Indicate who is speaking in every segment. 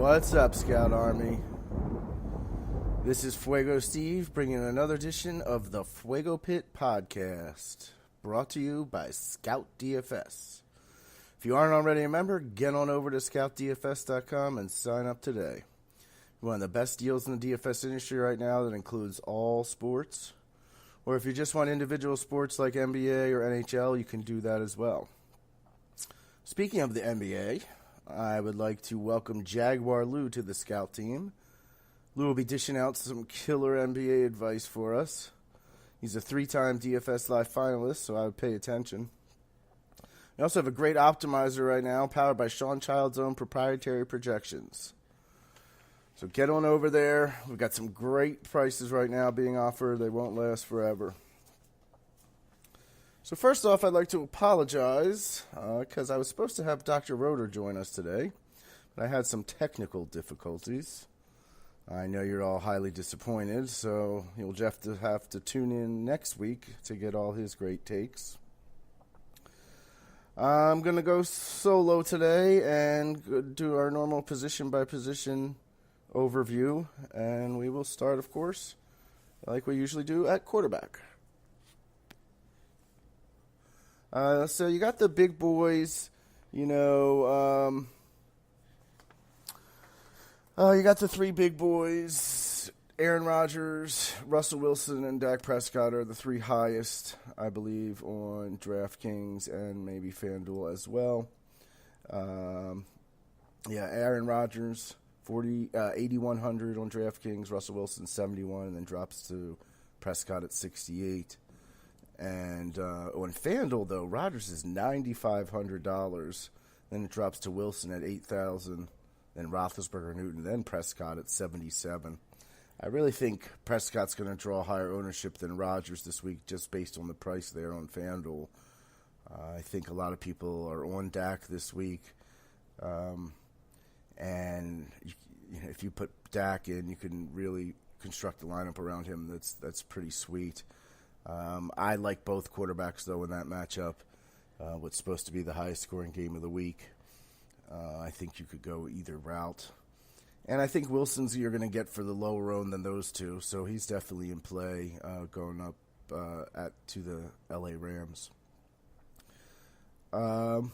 Speaker 1: What's up, Scout Army? This is Fuego Steve bringing another edition of the Fuego Pit podcast, brought to you by Scout DFS. If you aren't already a member, get on over to scoutdfs.com and sign up today. One of the best deals in the DFS industry right now that includes all sports. Or if you just want individual sports like NBA or NHL, you can do that as well. Speaking of the NBA, I would like to welcome Jaguar Lou to the Scout team. Lou will be dishing out some killer NBA advice for us. He's a 3-time DFS Live finalist, so I would pay attention. We also have a great optimizer right now, powered by Sean Child's own proprietary projections. So get on over there. We've got some great prices right now being offered. They won't last forever. So first off, I'd like to apologize because I was supposed to have Dr. Roeder join us today, but I had some technical difficulties. I know you're all highly disappointed, so you'll just have to tune in next week to get all his great takes. I'm going to go solo today and do our normal position-by-position overview, and we will start, of course, like we usually do, at quarterback. So you got the big boys, you got the three big boys. Aaron Rodgers, Russell Wilson, and Dak Prescott are the three highest, I believe, on DraftKings and maybe FanDuel as well. Aaron Rodgers, 8,100 on DraftKings, Russell Wilson, 71, and then drops to Prescott at 68. And on FanDuel, though, Rodgers is $9,500. Then it drops to Wilson at $8,000. Then Roethlisberger, Newton, then Prescott at $77. I really think Prescott's going to draw higher ownership than Rodgers this week just based on the price there on FanDuel. I think a lot of people are on Dak this week. And if you put Dak in, you can really construct a lineup around him that's pretty sweet. I like both quarterbacks, though, in that matchup. What's supposed to be the highest scoring game of the week. I think you could go either route. And I think Wilson's you're going to get for the lower owned than those two, so he's definitely in play going up to the LA Rams. You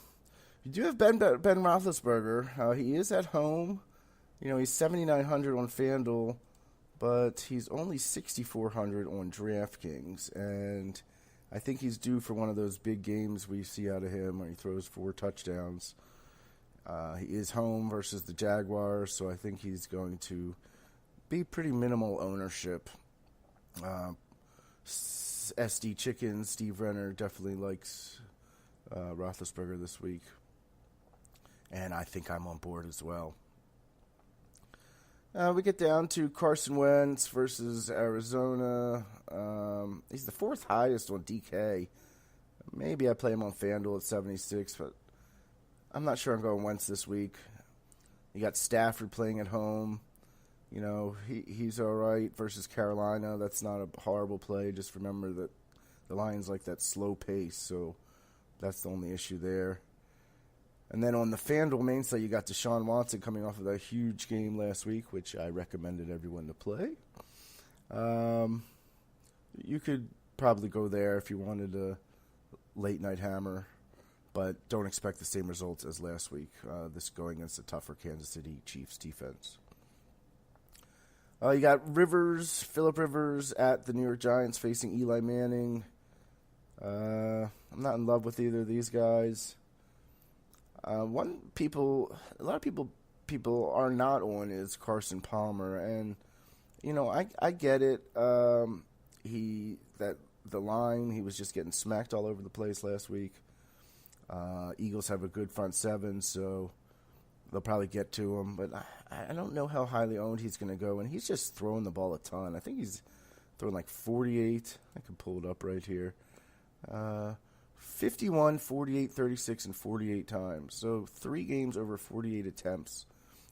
Speaker 1: do have Ben Roethlisberger. He is at home. He's 7,900 on FanDuel, but he's only 6,400 on DraftKings, and I think he's due for one of those big games we see out of him where he throws 4 touchdowns. He is home versus the Jaguars, so I think he's going to be pretty minimal ownership. SD Chicken, Steve Renner definitely likes Roethlisberger this week, and I think I'm on board as well. We get down to Carson Wentz versus Arizona. He's the 4th highest on DK. Maybe I play him on FanDuel at 76, but I'm not sure I'm going Wentz this week. You got Stafford playing at home. He's all right versus Carolina. That's not a horrible play. Just remember that the Lions like that slow pace, so that's the only issue there. And then on the FanDuel main site, you got Deshaun Watson coming off of that huge game last week, which I recommended everyone to play. You could probably go there if you wanted a late-night hammer, but don't expect the same results as last week. This going against a tougher Kansas City Chiefs defense. You got Phillip Rivers at the New York Giants facing Eli Manning. I'm not in love with either of these guys. A lot of people are not on is Carson Palmer, and I get it. The line, he was just getting smacked all over the place last week. Eagles have a good front seven, so they'll probably get to him, but I don't know how highly owned he's going to go, and he's just throwing the ball a ton. I think he's throwing like 48. I can pull it up right here. 51, 48, 36, and 48 times. So 3 games over 48 attempts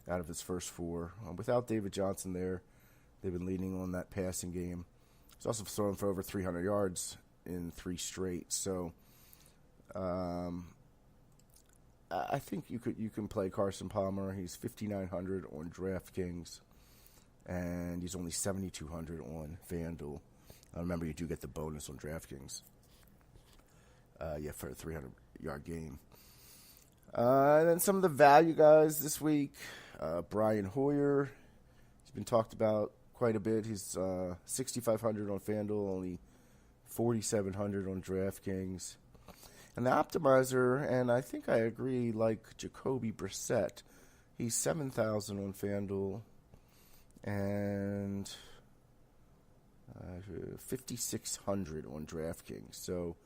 Speaker 1: out of his first 4. Without David Johnson there, they've been leading on that passing game. He's also thrown for over 300 yards in 3 straight. So I think you can play Carson Palmer. He's 5,900 on DraftKings, and he's only 7,200 on FanDuel. Remember, you do get the bonus on DraftKings. For a 300-yard game. And then some of the value guys this week. Brian Hoyer. He's been talked about quite a bit. He's 6,500 on FanDuel, only 4,700 on DraftKings. And the optimizer, and I think I agree, like Jacoby Brissett. He's 7,000 on FanDuel and 5,600 on DraftKings. So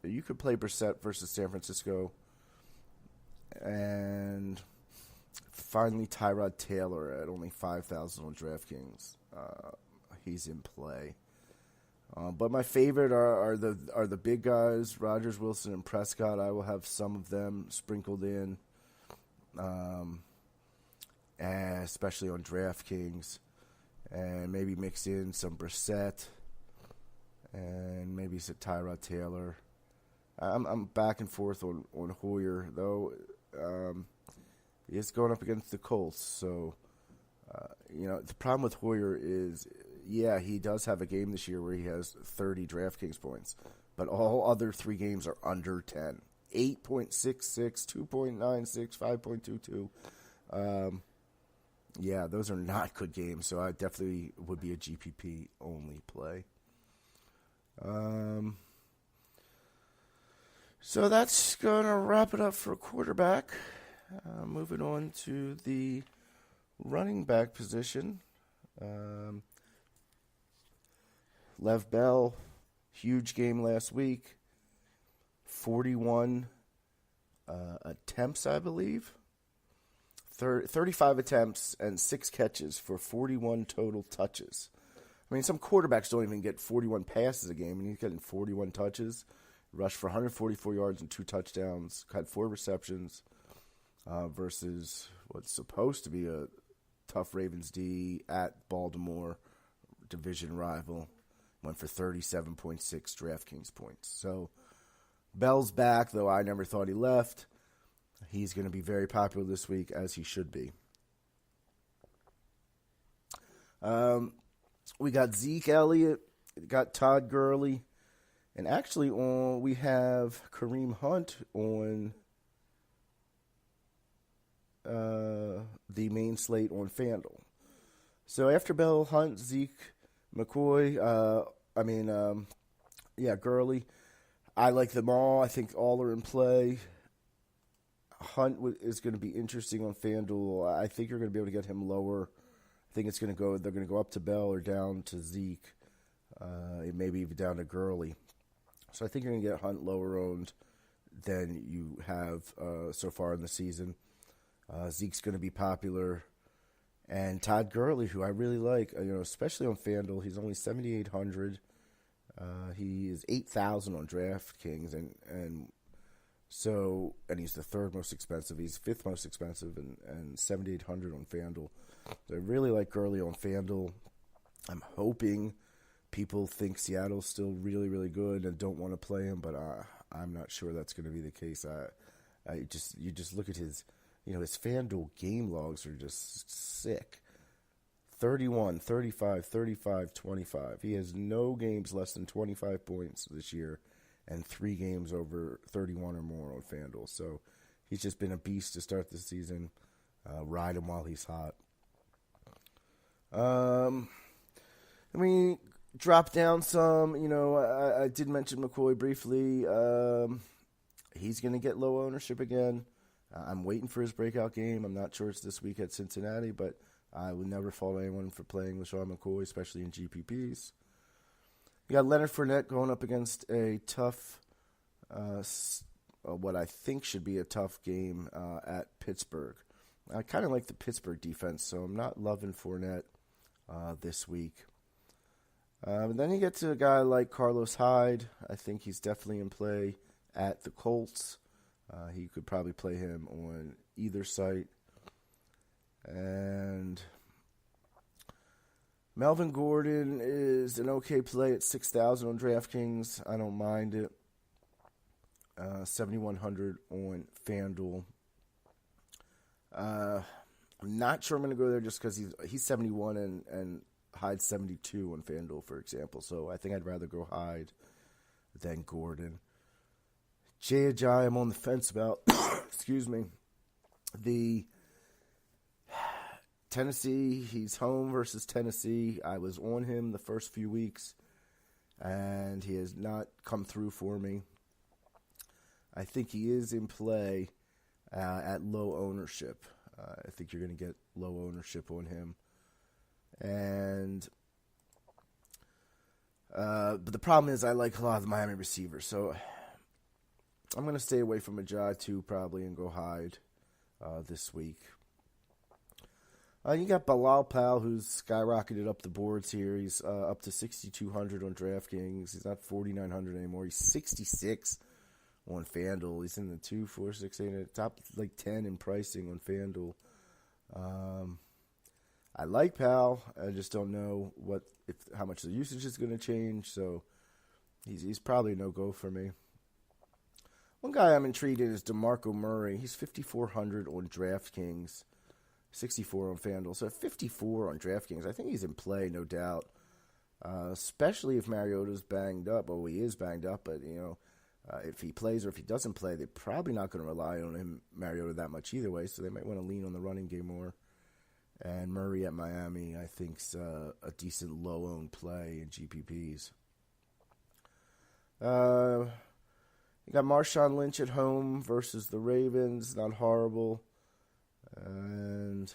Speaker 1: you could play Brissett versus San Francisco. And finally, Tyrod Taylor at only 5,000 on DraftKings. He's in play. But my favorite are the big guys, Rodgers, Wilson, and Prescott. I will have some of them sprinkled in, especially on DraftKings, and maybe mix in some Brissett, and maybe some Tyrod Taylor. I'm back and forth on Hoyer, though. He is going up against the Colts, so the problem with Hoyer is, he does have a game this year where he has 30 DraftKings points, but all other 3 games are under 10. 8.66, 2.96, 5.22. Those are not good games, so I definitely would be a GPP only play. So that's going to wrap it up for quarterback. Moving on to the running back position. Lev Bell, huge game last week. 41 attempts, I believe. 35 attempts and 6 catches for 41 total touches. I mean, some quarterbacks don't even get 41 passes a game, and he's getting 41 touches. Rushed for 144 yards and 2 touchdowns. Had 4 receptions versus what's supposed to be a tough Ravens D at Baltimore, division rival. Went for 37.6 DraftKings points. So Bell's back, though I never thought he left. He's going to be very popular this week, as he should be. We got Zeke Elliott, got Todd Gurley, and actually we have Kareem Hunt on the main slate on FanDuel. So after Bell, Hunt, Zeke, McCoy, Gurley. I like them all. I think all are in play. Hunt is going to be interesting on FanDuel. I think you're going to be able to get him lower. I think they're going to go up to Bell or down to Zeke, maybe even down to Gurley. So I think you're going to get Hunt lower owned than you have so far in the season. Zeke's going to be popular. And Todd Gurley, who I really like, especially on FanDuel, he's only 7,800. He is 8,000 on DraftKings, and he's the 3rd most expensive. He's 5th most expensive, and 7,800 on FanDuel. So I really like Gurley on FanDuel. I'm hoping people think Seattle's still really, really good and don't want to play him, but I'm not sure that's going to be the case. You just look at his. His FanDuel game logs are just sick. 31, 35, 35, 25. He has no games less than 25 points this year and 3 games over 31 or more on FanDuel. So he's just been a beast to start the season. Ride him while he's hot. Drop down some. I did mention McCoy briefly. He's going to get low ownership again. I'm waiting for his breakout game. I'm not sure it's this week at Cincinnati, but I would never fault anyone for playing LaShawn McCoy, especially in GPPs. You got Leonard Fournette going up against a tough, what I think should be a tough game at Pittsburgh. I kind of like the Pittsburgh defense, so I'm not loving Fournette this week. And then you get to a guy like Carlos Hyde. I think he's definitely in play at the Colts. He could probably play him on either site. And Melvin Gordon is an okay play at 6,000 on DraftKings. I don't mind it. 7,100 on FanDuel. I'm not sure I'm going to go there just because he's 71 and Hyde's 72 on FanDuel, for example. So I think I'd rather go Hyde than Gordon. Jay Ajayi, I'm on the fence about. Excuse me. The Tennessee, he's home versus Tennessee. I was on him the first few weeks, and he has not come through for me. I think he is in play at low ownership. I think you're going to get low ownership on him. And but the problem is I like a lot of the Miami receivers, so I'm going to stay away from Ajayi too probably and go Hyde this week. You got Bilal Powell, who's skyrocketed up the boards here. He's up to 6,200 on DraftKings. He's not 4,900 anymore. He's 66 on FanDuel. He's in the 2, 4, 6, 8, top like 10 in pricing on FanDuel. I like Powell. I just don't know how much the usage is going to change. So he's probably no go for me. One guy I'm intrigued in is DeMarco Murray. He's 5,400 on DraftKings, 64 on FanDuel. So at 54 on DraftKings, I think he's in play, no doubt. Especially if Mariota's banged up. Well, he is banged up, but if he plays or if he doesn't play, they're probably not going to rely on him, Mariota, that much either way. So they might want to lean on the running game more. And Murray at Miami, I think, is a decent low-owned play in GPPs. You got Marshawn Lynch at home versus the Ravens. Not horrible. And,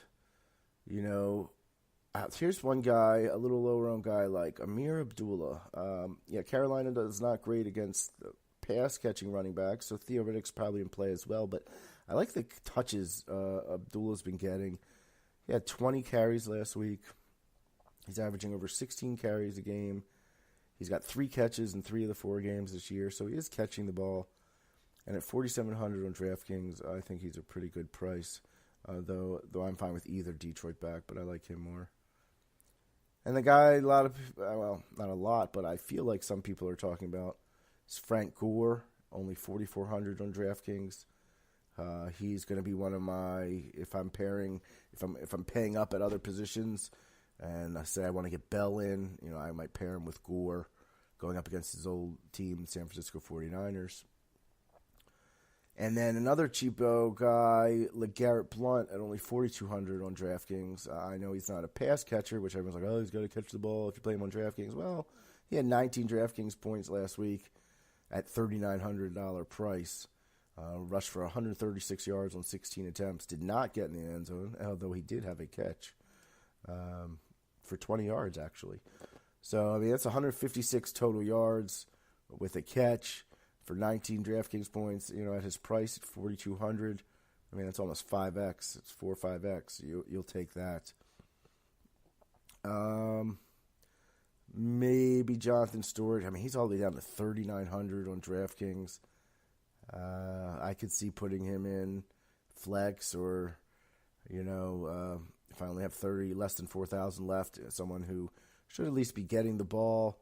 Speaker 1: here's one guy, a little lower-owned guy like Amir Abdullah. Carolina is not great against the pass-catching running backs, so Theo Riddick's probably in play as well. But I like the touches Abdullah's been getting. He had 20 carries last week. He's averaging over 16 carries a game. He's got 3 catches in 3 of the 4 games this year, so he is catching the ball. And at 4,700 on DraftKings, I think he's a pretty good price, though I'm fine with either Detroit back, but I like him more. And the guy, not a lot, but I feel like some people are talking about is Frank Gore, only 4,400 on DraftKings. He's going to be one of my, if I'm paying up at other positions, and I say I want to get Bell in, I might pair him with Gore, going up against his old team, the San Francisco 49ers. And then another cheapo guy, LeGarrette Blount, at only 4,200 on DraftKings. I know he's not a pass catcher, which everyone's like, he's got to catch the ball if you play him on DraftKings. Well, he had 19 DraftKings points last week at $3,900 price. Rushed for 136 yards on 16 attempts. Did not get in the end zone, although he did have a catch for 20 yards, actually. So, that's 156 total yards with a catch for 19 DraftKings points. At his price at 4,200, that's almost 5x. It's 4 or 5x. You'll take that. Maybe Jonathan Stewart. He's all the way down to 3,900 on DraftKings. I could see putting him in flex or, if I only have less than 4,000 left, someone who should at least be getting the ball.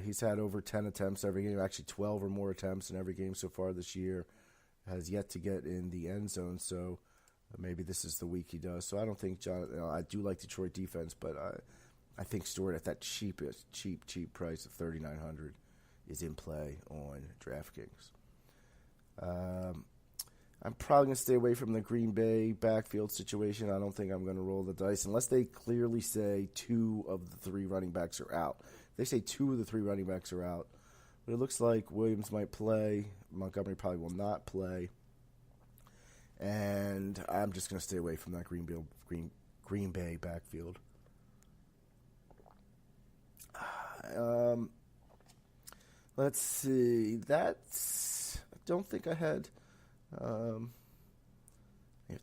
Speaker 1: He's had over 10 attempts every game, actually 12 or more attempts in every game so far this year. Has yet to get in the end zone, so maybe this is the week he does. So I don't think I do like Detroit defense, but I think Stewart at that cheap price of $3,900 is in play on DraftKings. I'm probably going to stay away from the Green Bay backfield situation. I don't think I'm going to roll the dice unless they clearly say 2 of the 3 running backs are out. They say 2 of the 3 running backs are out, but it looks like Williams might play. Montgomery probably will not play, and I'm just going to stay away from that Green Bay backfield. Let's see. I don't think I had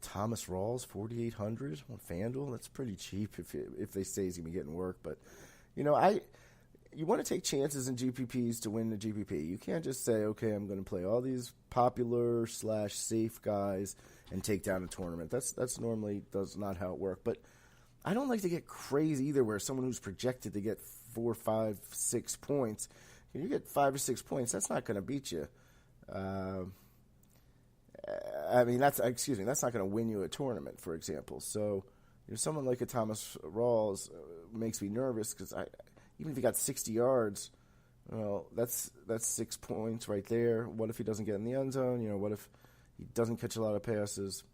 Speaker 1: Thomas Rawls, 4,800 on FanDuel. That's pretty cheap if they say he's going to be getting work. But, you want to take chances in GPPs to win the GPP. You can't just say, okay, I'm going to play all these popular / safe guys and take down a tournament. That's normally does not how it works. But I don't like to get crazy either where someone who's projected to get 4, 5, 6 points, you get 5 or 6 points, that's not going to beat you. I mean, that's not going to win you a tournament, for example. So, someone like a Thomas Rawls makes me nervous because even if he got 60 yards, well, that's 6 points right there. What if he doesn't get in the end zone? What if he doesn't catch a lot of passes?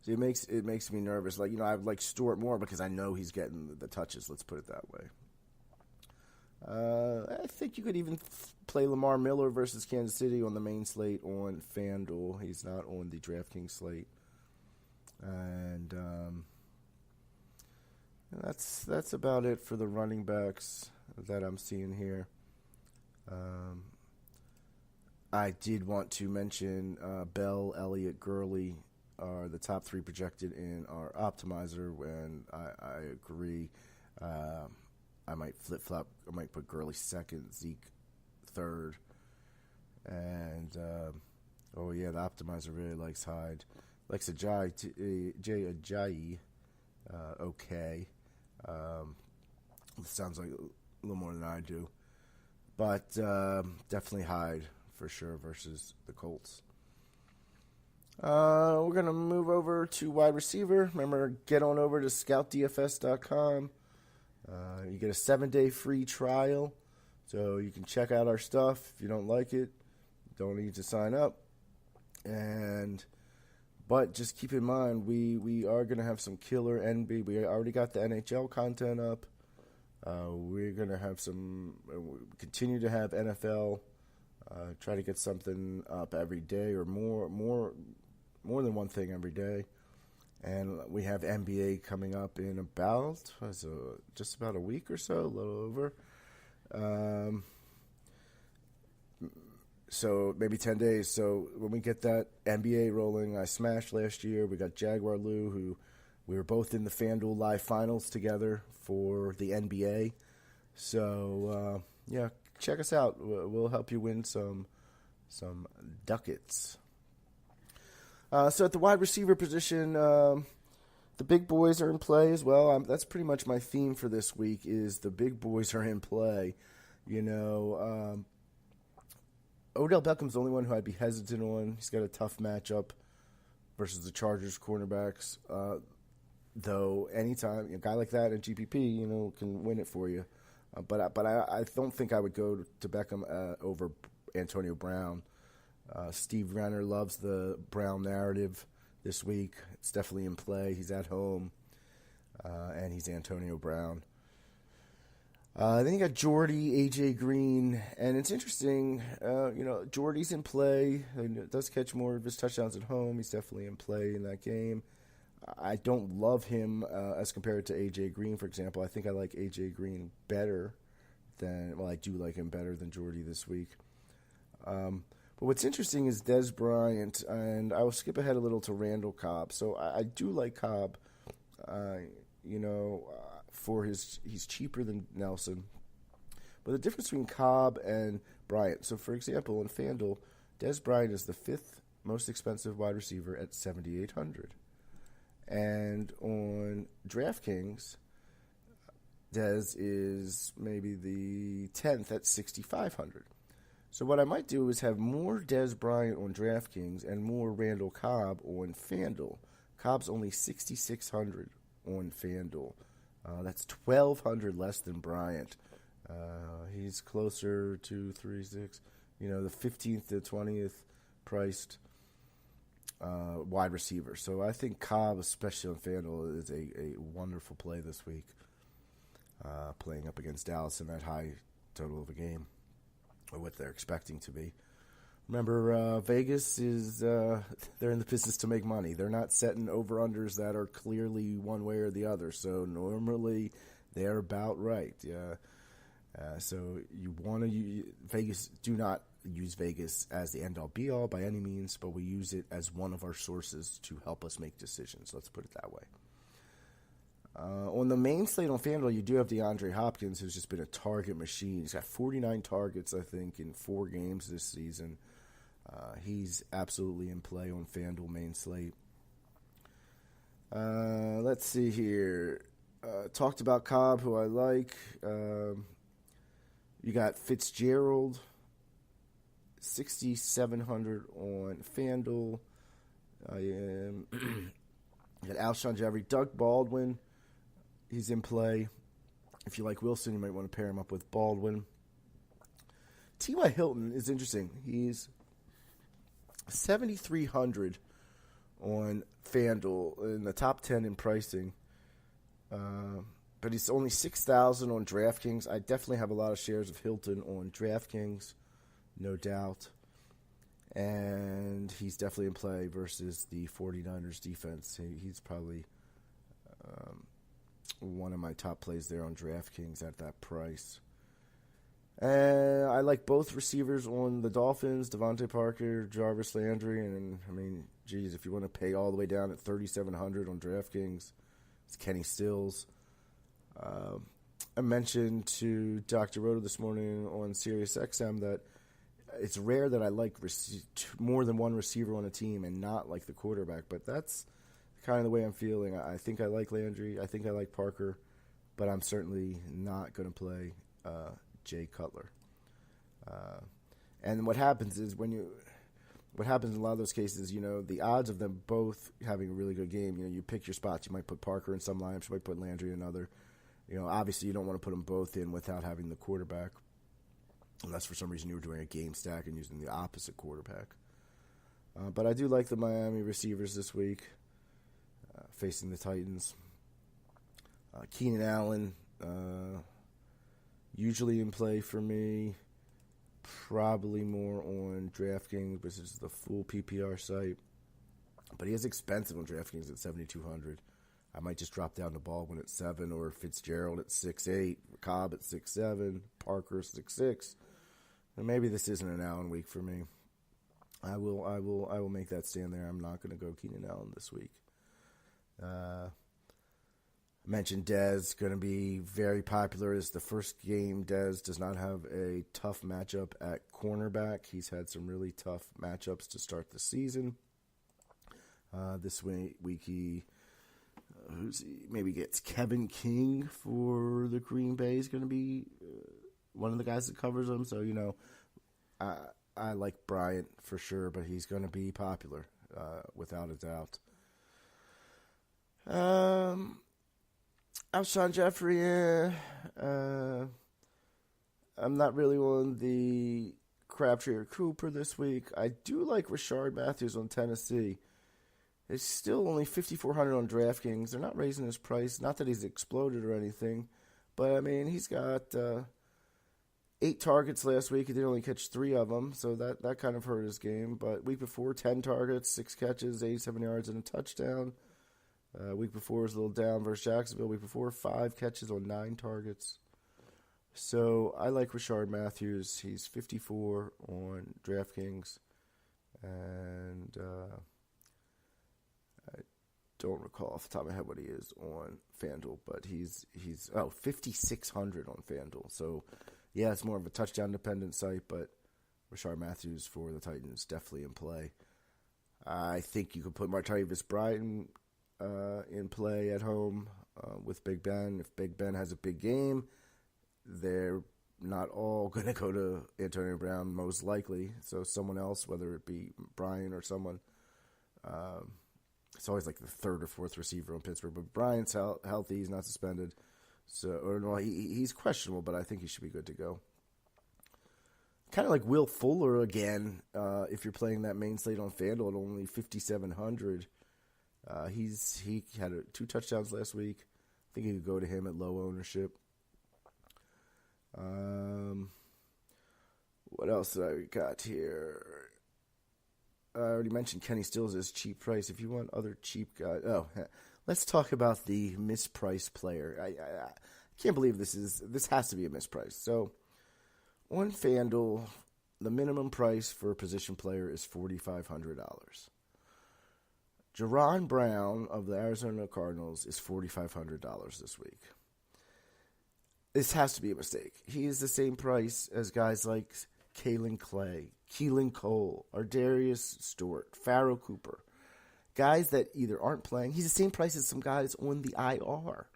Speaker 1: So it makes me nervous. Like, I would like Stewart more because I know he's getting the touches. Let's put it that way. I think you could even play Lamar Miller versus Kansas City on the main slate on FanDuel. He's not on the DraftKings slate. And that's about it for the running backs that I'm seeing here. I did want to mention Bell, Elliott, Gurley are the top 3 projected in our optimizer, and I agree. I might flip-flop. I might put Gurley second, Zeke third. And, the optimizer really likes Hyde. Likes Jay Ajayi, okay. Sounds like a little more than I do. But definitely Hyde for sure versus the Colts. We're going to move over to wide receiver. Remember, get on over to scoutdfs.com. You get a 7-day free trial, so you can check out our stuff. If you don't like it, don't need to sign up. But just keep in mind, we are going to have some killer NB. We already got the NHL content up. We're going to have continue to have NFL. Try to get something up every day or more than one thing every day. And we have NBA coming up in just about a week or so, a little over. So maybe 10 days. So when we get that NBA rolling, I smashed last year. We got Jaguar Lou, who we were both in the FanDuel Live Finals together for the NBA. So, check us out. We'll help you win some ducats. So at the wide receiver position, the big boys are in play as well. That's pretty much my theme for this week is the big boys are in play. Odell Beckham's the only one who I'd be hesitant on. He's got a tough matchup versus the Chargers cornerbacks. Though anytime a guy like that in GPP, can win it for you. But I don't think I would go to Beckham over Antonio Brown. Steve Renner loves the Brown narrative this week. It's definitely in play. He's at home, and he's Antonio Brown. Then you got Jordy, A.J. Green, and it's interesting. Jordy's in play. He does catch more of his touchdowns at home. He's definitely in play in that game. I don't love him as compared to A.J. Green, for example. I think I like A.J. Green better I do like him better than Jordy this week. But what's interesting is Dez Bryant, and I will skip ahead a little to Randall Cobb. So I do like Cobb, he's cheaper than Nelson. But the difference between Cobb and Bryant, so for example, in FanDuel, Dez Bryant is the 5th most expensive wide receiver at $7,800. And on DraftKings, Dez is maybe the 10th at $6,500. So what I might do is have more Dez Bryant on DraftKings and more Randall Cobb on FanDuel. Cobb's only $6,600 on FanDuel. That's $1,200 less than Bryant. He's closer to 3.6, the 15th to 20th priced wide receiver. So I think Cobb, especially on FanDuel, is a wonderful play this week, playing up against Dallas in that high total of a game, or what they're expecting to be. Remember, Vegas is they're in the business to make money. They're not setting over-unders that are clearly one way or the other. So normally they're about right. So you want to Vegas. Do not use Vegas as the end-all be-all by any means, but we use it as one of our sources to help us make decisions. Let's put it that way. On the main slate on FanDuel, you do have DeAndre Hopkins, who's just been a target machine. He's got 49 targets, I think, in 4 games this season. He's absolutely in play on FanDuel main slate. Let's see here. Talked about Cobb, who I like. You got Fitzgerald, $6,700 on FanDuel. I am got Alshon Jeffrey, Doug Baldwin. He's in play. If you like Wilson, you might want to pair him up with Baldwin. T.Y. Hilton is interesting. He's 7,300 on FanDuel in the top 10 in pricing. But he's only 6,000 on DraftKings. I definitely have a lot of shares of Hilton on DraftKings, no doubt. And he's definitely in play versus the 49ers defense. He's probably one of my top plays there on DraftKings at that price. And I like both receivers on the Dolphins, Devontae Parker, Jarvis Landry. And, I mean, geez, if you want to pay all the way down at 3,700 on DraftKings, it's Kenny Stills. I mentioned to Dr. Roto this morning on SiriusXM that it's rare that I like more than one receiver on a team and not like the quarterback, but that's kind of the way I'm feeling. I think I like Landry. I think I like Parker, but I'm certainly not going to play Jay Cutler. And what happens is what happens in a lot of those cases, the odds of them both having a really good game, you pick your spots. You might put Parker in some lineups. You might put Landry in another. Obviously you don't want to put them both in without having the quarterback, unless for some reason you were doing a game stack and using the opposite quarterback. But I do like the Miami receivers this week facing the Titans. Keenan Allen, usually in play for me, probably more on DraftKings, which is the full PPR site. But he is expensive on DraftKings at $7,200. I might just drop down to Baldwin at 7, or Fitzgerald at 6.8, Cobb at 6.7, Parker 6.6. And maybe this isn't an Allen week for me. I will make that stand there. I'm not going to go Keenan Allen this week. I mentioned Dez going to be very popular. It's the first game Dez does not have a tough matchup at cornerback. He's had some really tough matchups to start the season. This week he maybe gets Kevin King for the Green Bay. He's going to be one of the guys that covers him. So, I like Bryant for sure, but he's going to be popular without a doubt. Alshon Jeffrey, I'm not really on the Crabtree or Cooper this week. I do like Rashard Matthews on Tennessee. It's still only $5,400 on DraftKings. They're not raising his price. Not that he's exploded or anything, but I mean he's got 8 targets last week. He did only catch 3 of them, so that kind of hurt his game. But week before, 10 targets, 6 catches, 87 yards, and a touchdown. Week before was a little down versus Jacksonville. Week before, 5 catches on 9 targets. So I like Rashard Matthews. He's 54 on DraftKings, and I don't recall off the top of my head what he is on FanDuel, but he's 5,600 on FanDuel. So yeah, it's more of a touchdown dependent site, but Rashard Matthews for the Titans definitely in play. I think you could put Martavis Bryant in play at home with Big Ben. If Big Ben has a big game, they're not all going to go to Antonio Brown, most likely. So someone else, whether it be Bryant or someone. It's always like the 3rd or 4th receiver on Pittsburgh. But Bryant's healthy. He's not suspended. He's questionable, but I think he should be good to go. Kind of like Will Fuller again, if you're playing that main slate on FanDuel at only $5,700. He had 2 touchdowns last week. I think you could go to him at low ownership. What else did I got here? I already mentioned Kenny Stills as cheap price. If you want other cheap guys, let's talk about the mispriced player. I can't believe this has to be a misprice. So on FanDuel, the minimum price for a position player is $4,500. Jaron Brown of the Arizona Cardinals is $4,500 this week. This has to be a mistake. He is the same price as guys like Kalen Clay, Keelan Cole, Ardarius Stewart, Pharaoh Cooper. Guys that either aren't playing. He's the same price as some guys on the IR.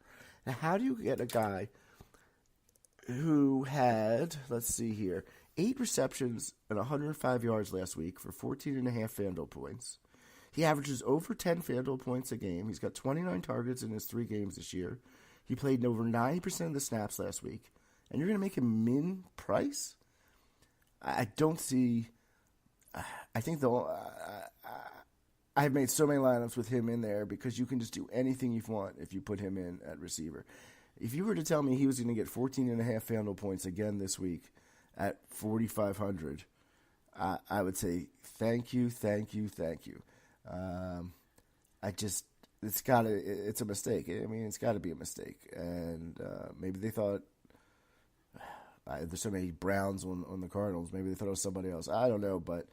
Speaker 1: Now, how do you get a guy who had, let's see here, 8 receptions and 105 yards last week for 14.5 FanDuel points. He averages over 10 FanDuel points a game. He's got 29 targets in his 3 games this year. He played over 90% of the snaps last week. And you're going to make him min price? I don't see... I think I've made so many lineups with him in there because you can just do anything you want if you put him in at receiver. If you were to tell me he was going to get 14.5 FanDuel points again this week at 4,500, I would say thank you. It's a mistake. I mean, it's got to be a mistake. And maybe they thought, there's so many Browns on the Cardinals, maybe they thought it was somebody else. I don't know, but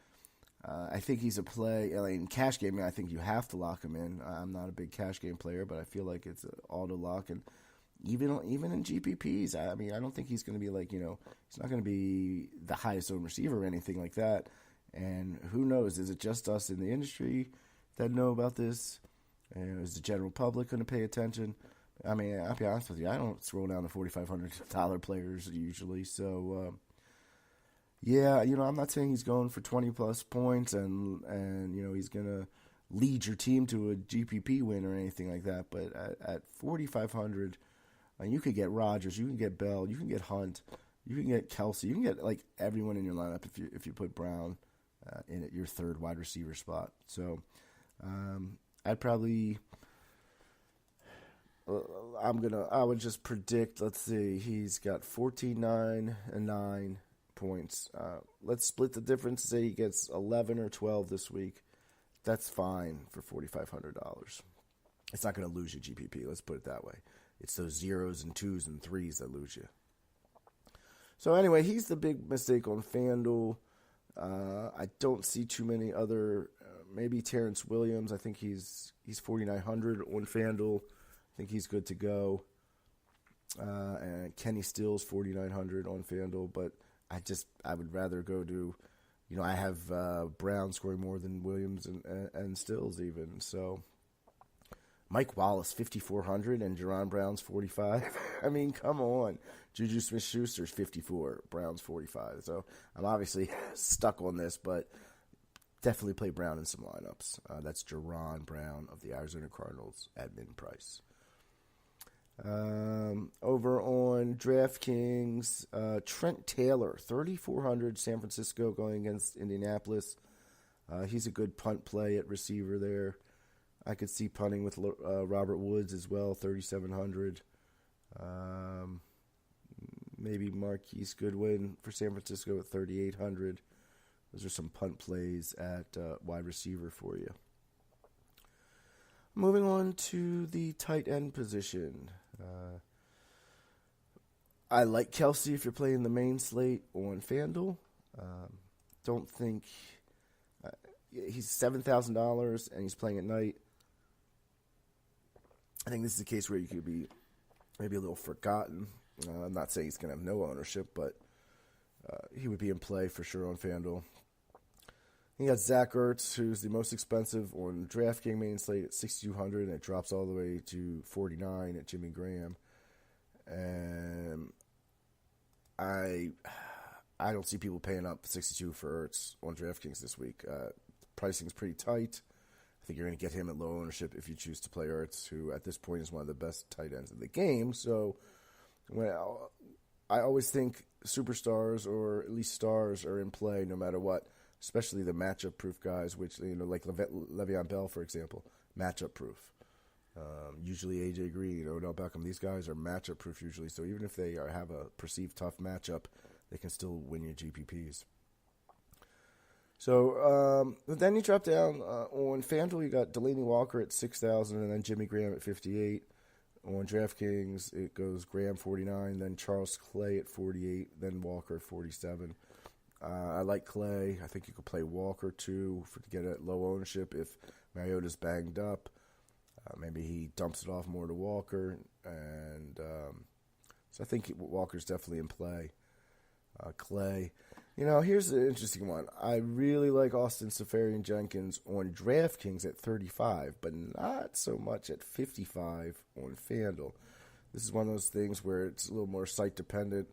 Speaker 1: I think he's a play. In cash gaming, I think you have to lock him in. I'm not a big cash game player, but I feel like it's an auto lock. And even in GPPs, I mean, I don't think he's going to be he's not going to be the highest owned receiver or anything like that. And who knows? Is it just us in the industry that know about this? And is the general public going to pay attention? I mean, I'll be honest with you, I don't scroll down to $4,500 players usually. So, I'm not saying he's going for 20-plus points and he's going to lead your team to a GPP win or anything like that. But at 4,500, you could get Rodgers, you can get Bell, you can get Hunt, you can get Kelsey, you can get everyone in your lineup if you put Brown in at your third wide receiver spot. So I'd probably I would just predict. Let's see, he's got 14, 9, and 9 points. Let's split the difference. Say he gets 11 or 12 this week. That's fine for $4,500. It's not going to lose you GPP. Let's put it that way. It's those 0s and 2s and 3s that lose you. So anyway, he's the big mistake on FanDuel. I don't see too many other. Maybe Terrence Williams. I think he's 4,900 on FanDuel. I think he's good to go. And Kenny Stills 4,900 on FanDuel. But I would rather go to, I have Brown scoring more than Williams and Stills even. So Mike Wallace 5,400 and Jerron Brown's 45. I mean, come on. Juju Smith-Schuster's 54, Brown's 45. So I'm obviously stuck on this, but definitely play Brown in some lineups. That's Jerron Brown of the Arizona Cardinals at min price. Over on DraftKings, Trent Taylor, 3,400, San Francisco going against Indianapolis. He's a good punt play at receiver there. I could see punting with Robert Woods as well, 3,700. Maybe Marquise Goodwin for San Francisco at 3,800. Those are some punt plays at wide receiver for you. Moving on to the tight end position. I like Kelsey if you're playing the main slate on FanDuel. Don't think he's $7,000 and he's playing at night. I think this is a case where you could be maybe a little forgotten. I'm not saying he's going to have no ownership, but he would be in play for sure on FanDuel. You got Zach Ertz, who's the most expensive on DraftKings main slate at $6,200, and it drops all the way to $49 at Jimmy Graham. And I don't see people paying up $62 for Ertz on DraftKings this week. Pricing's pretty tight. I think you're going to get him at low ownership if you choose to play Ertz, who at this point is one of the best tight ends in the game. So, I always think superstars or at least stars are in play no matter what. Especially the matchup-proof guys, which, like Le'Veon Bell, for example, matchup-proof. Usually A.J. Green, Odell Beckham, these guys are matchup-proof usually. So even if they have a perceived tough matchup, they can still win your GPPs. So then you drop down on FanDuel, you got Delaney Walker at $6,000 and then Jimmy Graham at $58,000. On DraftKings, it goes Graham $49,000, then Charles Clay at $48,000, then Walker at $47,000. I like Clay. I think you could play Walker too to get at low ownership if Mariota's banged up. Maybe he dumps it off more to Walker, and so I think Walker's definitely in play. Clay, here's the interesting one. I really like Austin Seferian-Jenkins on DraftKings at 35, but not so much at 55 on FanDuel. This is one of those things where it's a little more site dependent.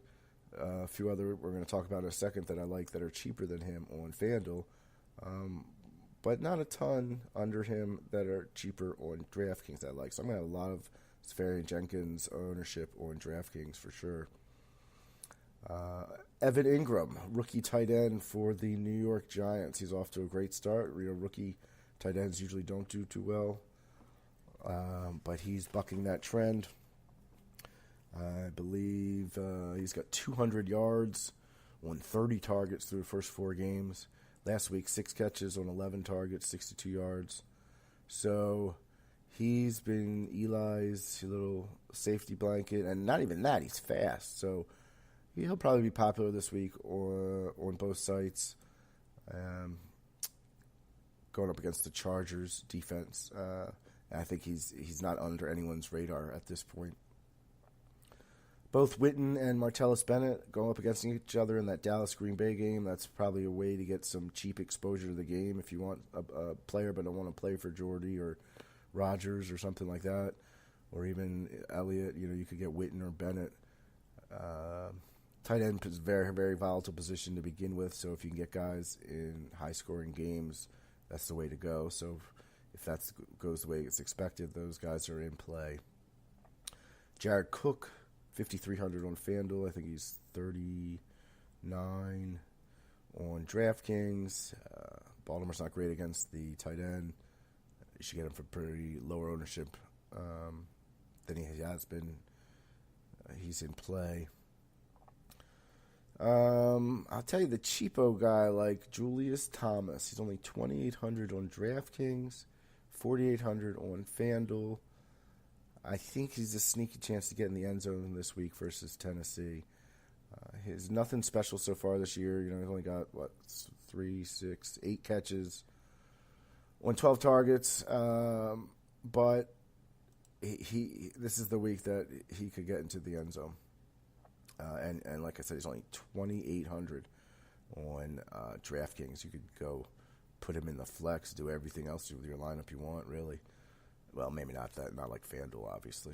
Speaker 1: A few other we're going to talk about in a second that I like that are cheaper than him on FanDuel, but not a ton under him that are cheaper on DraftKings that I like. So I'm going to have a lot of Safarian Jenkins ownership on DraftKings for sure. Evan Ingram, rookie tight end for the New York Giants. He's off to a great start. Rookie tight ends usually don't do too well, but he's bucking that trend. I believe he's got 200 yards on 30 targets through the first 4 games. Last week, 6 catches on 11 targets, 62 yards. So he's been Eli's little safety blanket, and not even that, he's fast. So he'll probably be popular this week on both sites. Going up against the Chargers defense, I think he's not under anyone's radar at this point. Both Witten and Martellus Bennett going up against each other in that Dallas-Green Bay game. That's probably a way to get some cheap exposure to the game if you want a player but don't want to play for Jordy or Rodgers or something like that, or even Elliott. You could get Witten or Bennett. Tight end is a very, very volatile position to begin with, so if you can get guys in high-scoring games, that's the way to go. So if that goes the way it's expected, those guys are in play. Jared Cook, 5,300 on FanDuel. I think he's 39 on DraftKings. Baltimore's not great against the tight end. You should get him for pretty lower ownership than he has been. He's in play. I'll tell you the cheapo guy like Julius Thomas. He's only 2,800 on DraftKings, 4,800 on FanDuel. I think he's a sneaky chance to get in the end zone this week versus Tennessee. He's nothing special so far this year. He's only got 3, 6, 8 catches on 12 targets. But he this is the week that he could get into the end zone. And like I said, he's only 2,800 on DraftKings. You could go put him in the flex, do everything else with your lineup you want, really. Well, maybe not that, not like FanDuel, obviously.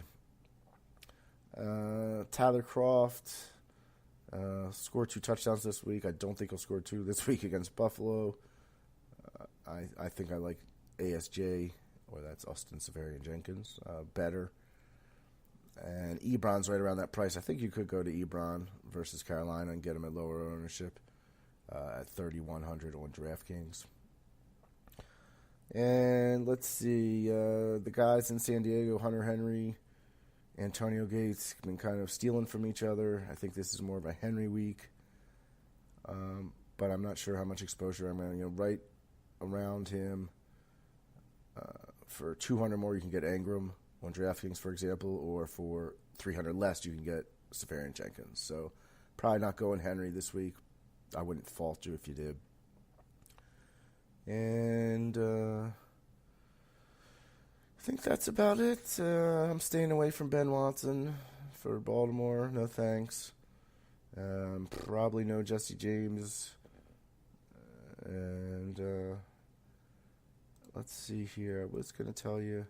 Speaker 1: Tyler Croft scored 2 touchdowns this week. I don't think he'll score 2 this week against Buffalo. I think I like ASJ, or that's Austin Safarian Jenkins, better. And Ebron's right around that price. I think you could go to Ebron versus Carolina and get him at lower ownership at 3,100 on DraftKings. And let's see, the guys in San Diego, Hunter Henry, Antonio Gates, have been kind of stealing from each other. I think this is more of a Henry week, but I'm not sure how much exposure I'm going to, right around him. For 200 more, you can get Ingram on DraftKings, for example, or for 300 less, you can get Safarian Jenkins. So probably not going Henry this week. I wouldn't fault you if you did. And I think that's about it. I'm staying away from Ben Watson for Baltimore. No thanks. Probably no Jesse James. And let's see here. I was going to tell you.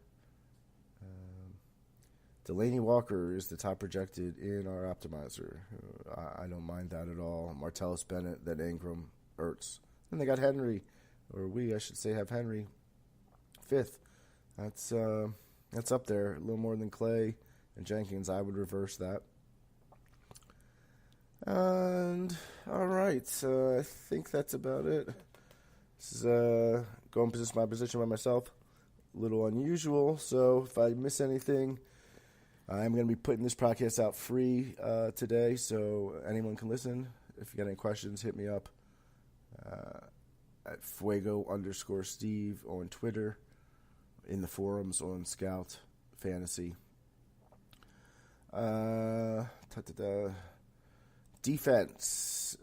Speaker 1: Delaney Walker is the top projected in our optimizer. I don't mind that at all. Martellus Bennett, then Ingram, Ertz. Then they got Henry. Or I should say, have Henry 5th. That's up there, a little more than Clay and Jenkins. I would reverse that. And all right, so I think that's about it. This is going my position by myself. A little unusual, so if I miss anything, I'm going to be putting this podcast out free today, so anyone can listen. If you got any questions, hit me up. At Fuego_Steve on Twitter, in the forums on Scout Fantasy. Defense.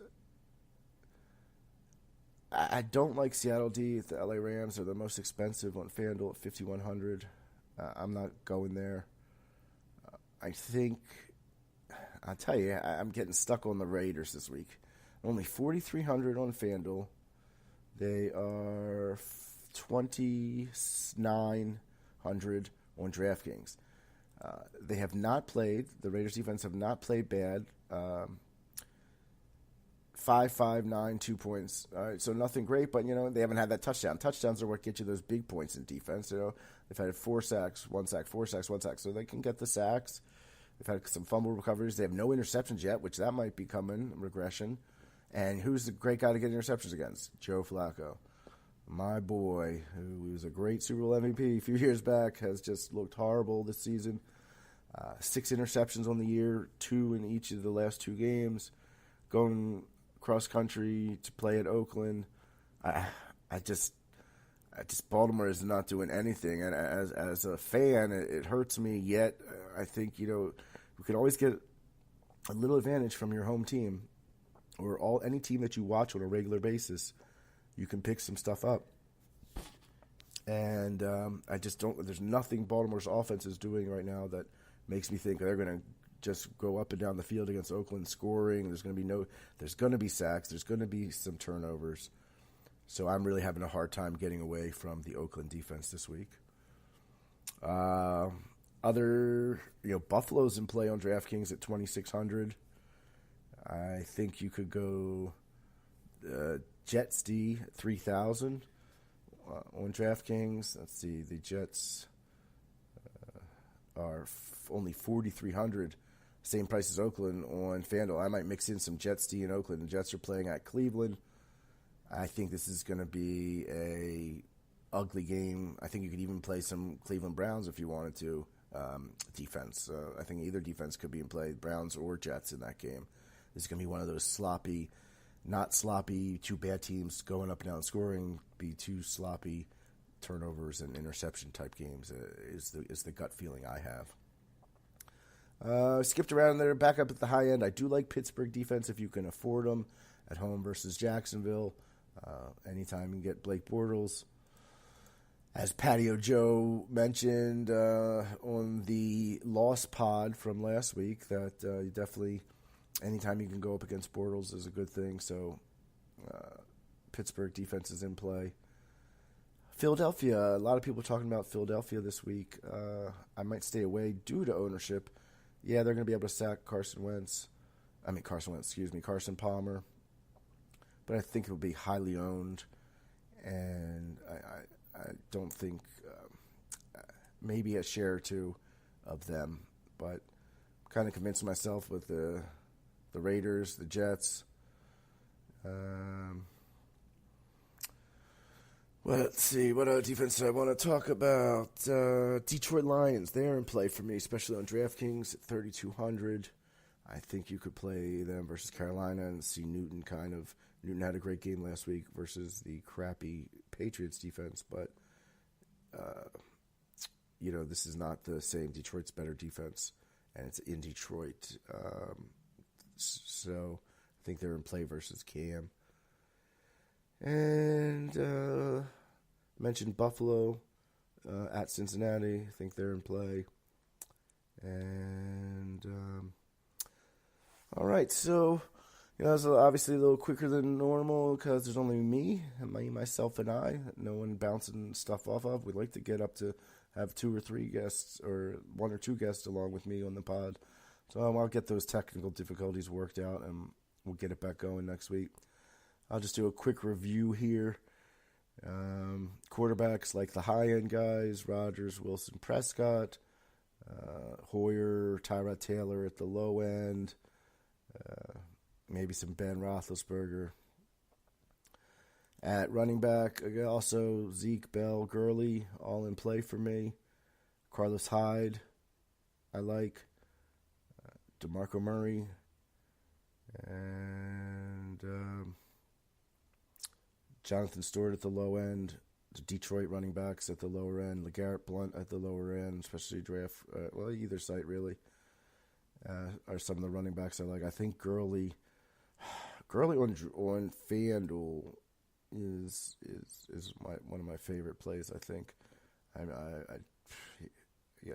Speaker 1: I don't like Seattle D. The LA Rams are the most expensive on FanDuel at 5,100. I'm not going there. I think, I'll tell you, I'm getting stuck on the Raiders this week. Only 4,300 on FanDuel. They are 2,900 on DraftKings. They have not played. The Raiders defense have not played bad. 5.59, 2 points. All right, so nothing great, but they haven't had that touchdown. Touchdowns are what get you those big points in defense. They've had 4 sacks, 1 sack, 4 sacks, 1 sack, so they can get the sacks. They've had some fumble recoveries. They have no interceptions yet, which that might be coming, regression. And who's the great guy to get interceptions against? Joe Flacco. My boy, who was a great Super Bowl MVP a few years back, has just looked horrible this season. 6 interceptions on the year, 2 in each of the last 2 games. Going cross country to play at Oakland. I just Baltimore is not doing anything, and as a fan, it hurts me. Yet I think we could always get a little advantage from your home team, or any team that you watch on a regular basis. You can pick some stuff up, and I just don't. There's nothing Baltimore's offense is doing right now that makes me think they're going to just go up and down the field against Oakland scoring. There's going to be sacks. There's going to be some turnovers. So I'm really having a hard time getting away from the Oakland defense this week. Buffalo's in play on DraftKings at 2,600. I think you could go Jets D 3,000 on DraftKings. Let's see, the Jets are only 4,300, same price as Oakland on FanDuel. I might mix in some Jets D in Oakland. The Jets are playing at Cleveland. I think this is going to be a ugly game. I think you could even play some Cleveland Browns if you wanted to. Defense. I think either defense could be in play, Browns or Jets in that game. This is going to be one of those sloppy, not sloppy, 2 bad teams going up and down scoring, be 2 sloppy turnovers and interception type games is the gut feeling I have. Skipped around there, back up at the high end. I do like Pittsburgh defense if you can afford them at home versus Jacksonville. Anytime you can get Blake Bortles. As Patio Joe mentioned on the loss pod from last week, that you definitely, anytime you can go up against Bortles is a good thing. So Pittsburgh defense is in play. Philadelphia, a lot of people talking about Philadelphia this week. I might stay away due to ownership. Yeah, they're going to be able to sack Carson Palmer. But I think it'll be highly owned. And I don't think maybe a share or 2 of them. But I'm kind of convinced myself with the Raiders, the Jets. Let's see, what other defense do I want to talk about? Detroit Lions, they're in play for me, especially on DraftKings at 3,200. I think you could play them versus Carolina and see Newton Newton had a great game last week versus the crappy Patriots defense, but, this is not the same. Detroit's better defense, and it's in Detroit. So I think they're in play versus Cam. And mentioned Buffalo at Cincinnati. I think they're in play. And all right, so it's obviously a little quicker than normal because there's only me, myself, and I. No one bouncing stuff off of. We'd like to get up to have 2 or 3 guests, or 1 or 2 guests along with me on the pod. So I'll get those technical difficulties worked out, and we'll get it back going next week. I'll just do a quick review here. Quarterbacks like the high-end guys, Rodgers, Wilson, Prescott, Hoyer, Tyrod Taylor at the low end, maybe some Ben Roethlisberger. At running back, also Zeke, Bell, Gurley, all in play for me. Carlos Hyde, I like. DeMarco Murray, and Jonathan Stewart at the low end. The Detroit running backs at the lower end. LeGarrette Blount at the lower end, especially draft. Either site really are some of the running backs I like. I think Gurley on FanDuel is one of my favorite plays. I think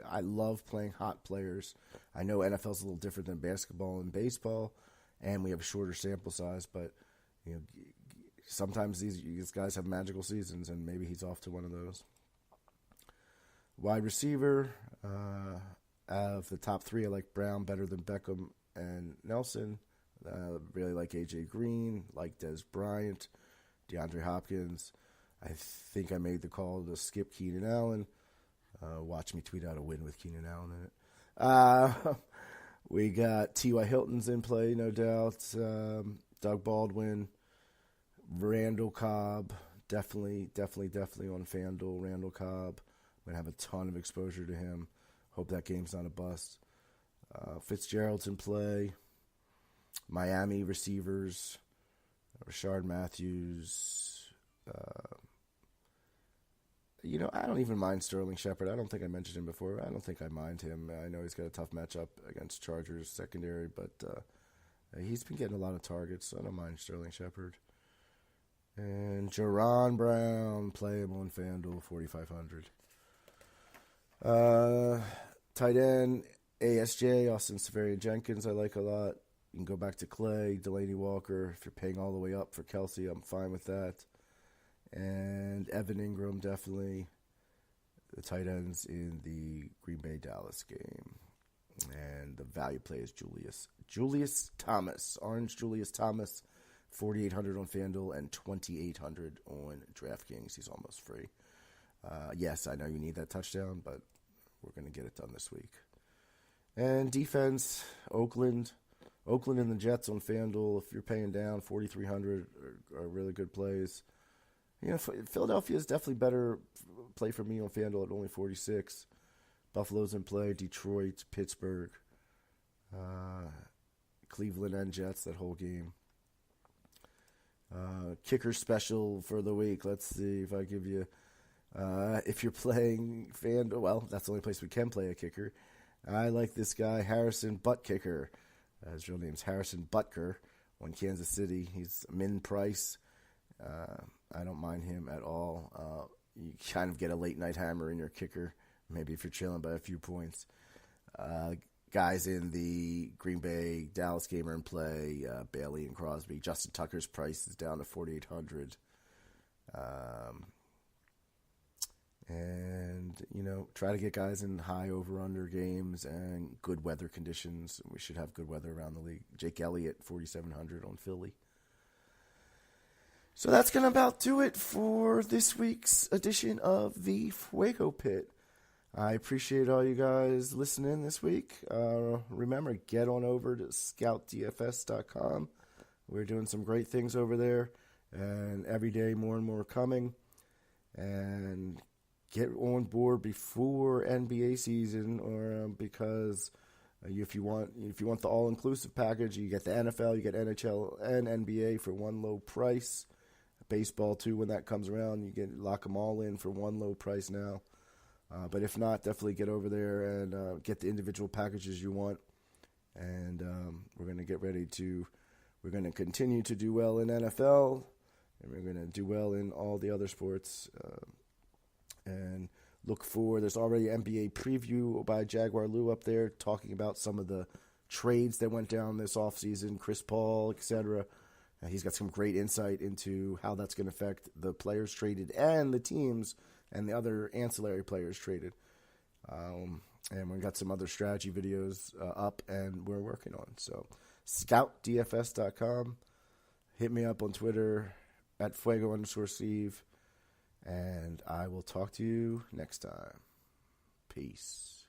Speaker 1: I love playing hot players. I know NFL's a little different than basketball and baseball, and we have a shorter sample size, but sometimes these guys have magical seasons, and maybe he's off to one of those. Wide receiver, of the top 3, I like Brown better than Beckham and Nelson. Really like A.J. Green, like Des Bryant, DeAndre Hopkins. I think I made the call to skip Keenan Allen. Watch me tweet out a win with Keenan Allen in it. We got T.Y. Hilton's in play, no doubt. Doug Baldwin, Randall Cobb, definitely on FanDuel. Randall Cobb, I'm going to have a ton of exposure to him. Hope that game's not a bust. Fitzgerald's in play. Miami receivers, Rashard Matthews. I don't even mind Sterling Shepard. I don't think I mentioned him before. I don't think I mind him. I know he's got a tough matchup against Chargers secondary, but he's been getting a lot of targets, so I don't mind Sterling Shepard. And Jaron Brown, play him on FanDuel, 4,500. Tight end, ASJ, Austin Seferian-Jenkins, I like a lot. You can go back to Clay, Delaney Walker. If you're paying all the way up for Kelsey, I'm fine with that. And Evan Ingram, definitely. The tight ends in the Green Bay-Dallas game. And the value play is Julius Thomas. Orange Julius Thomas, 4,800 on FanDuel and 2,800 on DraftKings. He's almost free. Yes, I know you need that touchdown, but we're going to get it done this week. And defense, Oakland and the Jets on FanDuel. If you're paying down, 4,300 are really good plays. Philadelphia is definitely better play for me on FanDuel at only 46. Buffalo's in play, Detroit, Pittsburgh, Cleveland and Jets, that whole game. Kicker special for the week. Let's see if I give you, if you're playing FanDuel, well, that's the only place we can play a kicker. I like this guy, Harrison Buttkicker. His real name's Harrison Butker on Kansas City. He's min price. I don't mind him at all. You kind of get a late night hammer in your kicker, maybe if you're chilling by a few points. Guys in the Green Bay Dallas game are in play, Bailey and Crosby. Justin Tucker's price is down to 4,800. And, try to get guys in high over-under games and good weather conditions. We should have good weather around the league. Jake Elliott, 4,700 on Philly. So that's going to about do it for this week's edition of the Fuego Pit. I appreciate all you guys listening this week. Remember, get on over to scoutdfs.com. We're doing some great things over there, and every day more and more coming. And get on board before NBA season, or because if you want the all-inclusive package, you get the NFL, you get NHL and NBA for one low price. Baseball too, when that comes around, you can lock them all in for one low price now. But if not, definitely get over there and get the individual packages you want. And we're going to continue to do well in NFL, and we're going to do well in all the other sports. And there's already NBA preview by Jaguar Lou up there talking about some of the trades that went down this offseason, Chris Paul, etc. He's got some great insight into how that's going to affect the players traded and the teams and the other ancillary players traded. And we've got some other strategy videos up and we're working on. So scoutdfs.com. Hit me up on Twitter at Fuego_Steve. And I will talk to you next time. Peace.